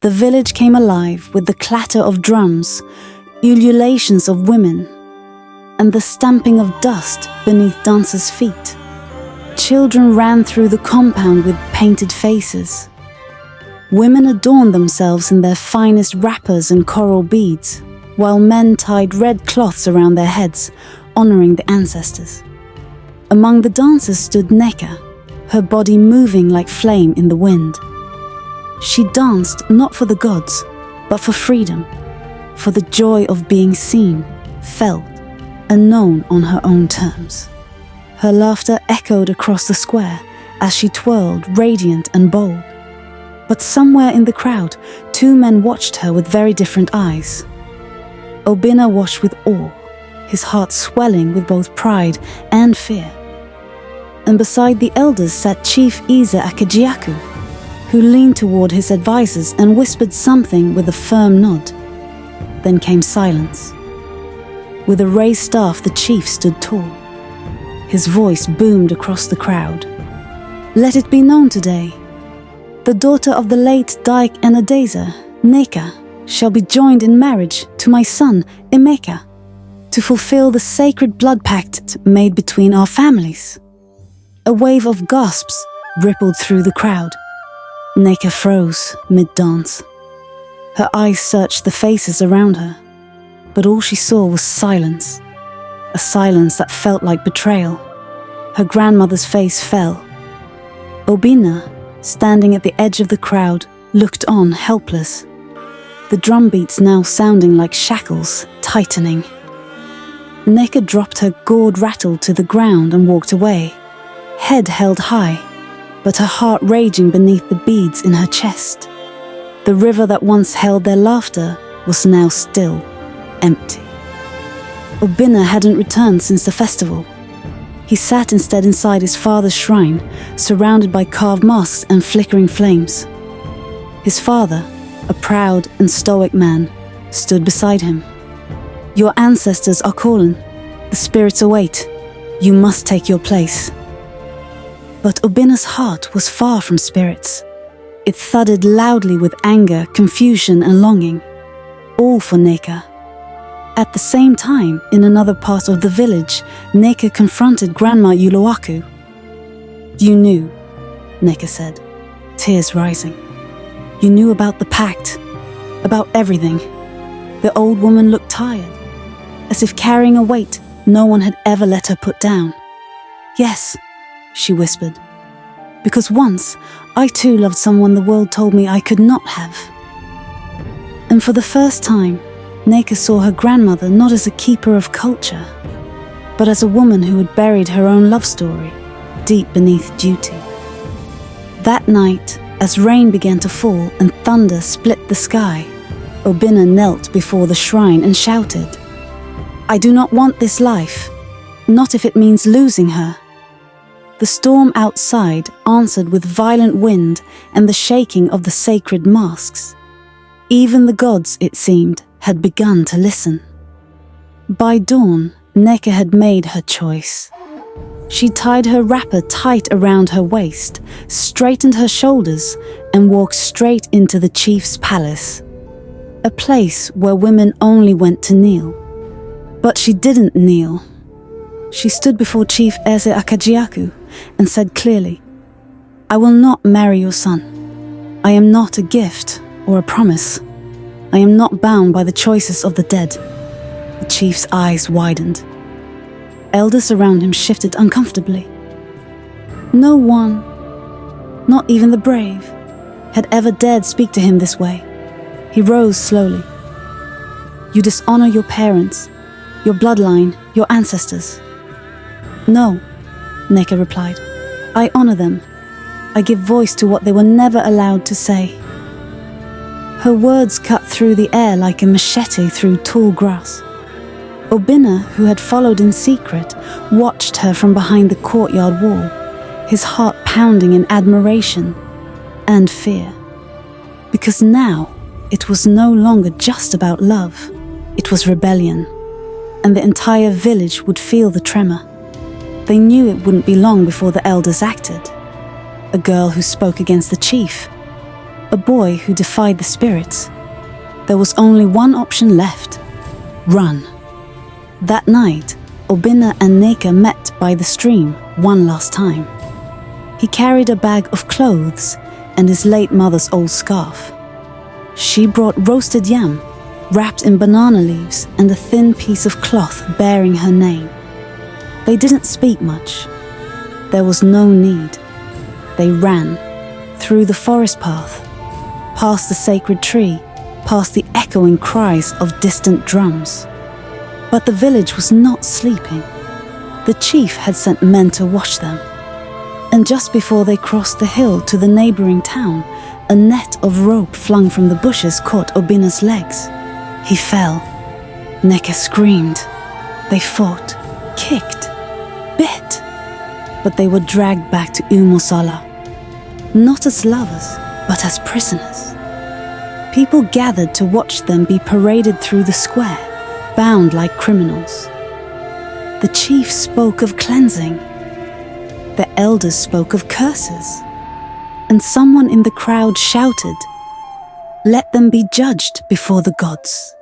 The village came alive with the clatter of drums, ululations of women, and the stamping of dust beneath dancers' feet. Children ran through the compound with painted faces. Women adorned themselves in their finest wrappers and coral beads, while men tied red cloths around their heads, honoring the ancestors. Among the dancers stood Nneka, her body moving like flame in the wind. She danced not for the gods, but for freedom, for the joy of being seen, felt, and known on her own terms. Her laughter echoed across the square as she twirled, radiant and bold. But somewhere in the crowd, two men watched her with very different eyes. Obinna watched with awe, his heart swelling with both pride and fear. And beside the elders sat Chief Eze Akajiaku, who leaned toward his advisors and whispered something with a firm nod. Then came silence. With a raised staff, the chief stood tall. His voice boomed across the crowd. "Let it be known today, the daughter of the late Dyke Enadeza, Nneka, shall be joined in marriage to my son, Emeka, to fulfill the sacred blood pact made between our families." A wave of gasps rippled through the crowd. Nneka froze mid-dance. Her eyes searched the faces around her, but all she saw was silence, a silence that felt like betrayal. Her grandmother's face fell. Obinna, standing at the edge of the crowd, looked on helpless, the drum beats now sounding like shackles tightening. Nneka dropped her gourd rattle to the ground and walked away, head held high, but her heart raging beneath the beads in her chest. The river that once held their laughter was now still, empty. Obinna hadn't returned since the festival. He sat instead inside his father's shrine, surrounded by carved masks and flickering flames. His father, a proud and stoic man, stood beside him. "Your ancestors are calling. The spirits await. You must take your place." But Obinna's heart was far from spirits. It thudded loudly with anger, confusion and longing, all for Nneka. At the same time, in another part of the village, Nneka confronted Grandma Uluaku. "You knew," Nneka said, tears rising. "You knew about the pact, about everything." The old woman looked tired, as if carrying a weight no one had ever let her put down. "Yes," she whispered, "because once I too loved someone the world told me I could not have." And for the first time, Nneka saw her grandmother not as a keeper of culture, but as a woman who had buried her own love story deep beneath duty. That night, as rain began to fall and thunder split the sky, Obinna knelt before the shrine and shouted, "I do not want this life, not if it means losing her." The storm outside answered with violent wind and the shaking of the sacred masks. Even the gods, it seemed, had begun to listen. By dawn, Nneka had made her choice. She tied her wrapper tight around her waist, straightened her shoulders, and walked straight into the chief's palace, a place where women only went to kneel. But she didn't kneel. She stood before Chief Eze Akajiaku and said clearly, "I will not marry your son. I am not a gift or a promise. I am not bound by the choices of the dead." The chief's eyes widened. Elders around him shifted uncomfortably. No one, not even the brave, had ever dared speak to him this way. He rose slowly. "You dishonor your parents, your bloodline, your ancestors." "No," Nneka replied. "I honor them. I give voice to what they were never allowed to say." Her words cut through the air like a machete through tall grass. Obinna, who had followed in secret, watched her from behind the courtyard wall, his heart pounding in admiration and fear. Because now, it was no longer just about love. It was rebellion, and the entire village would feel the tremor. They knew it wouldn't be long before the elders acted. A girl who spoke against the chief, a boy who defied the spirits. There was only one option left: run. That night, Obinna and Nneka met by the stream one last time. He carried a bag of clothes and his late mother's old scarf. She brought roasted yam, wrapped in banana leaves, and a thin piece of cloth bearing her name. They didn't speak much. There was no need. They ran, through the forest path, past the sacred tree, past the echoing cries of distant drums. But the village was not sleeping. The chief had sent men to watch them. And just before they crossed the hill to the neighboring town, a net of rope flung from the bushes caught Obinna's legs. He fell. Nneka screamed. They fought, kicked, bit. But they were dragged back to Umosala, not as lovers, but as prisoners. People gathered to watch them be paraded through the square, bound like criminals. The chief spoke of cleansing. The elders spoke of curses. And someone in the crowd shouted, "Let them be judged before the gods."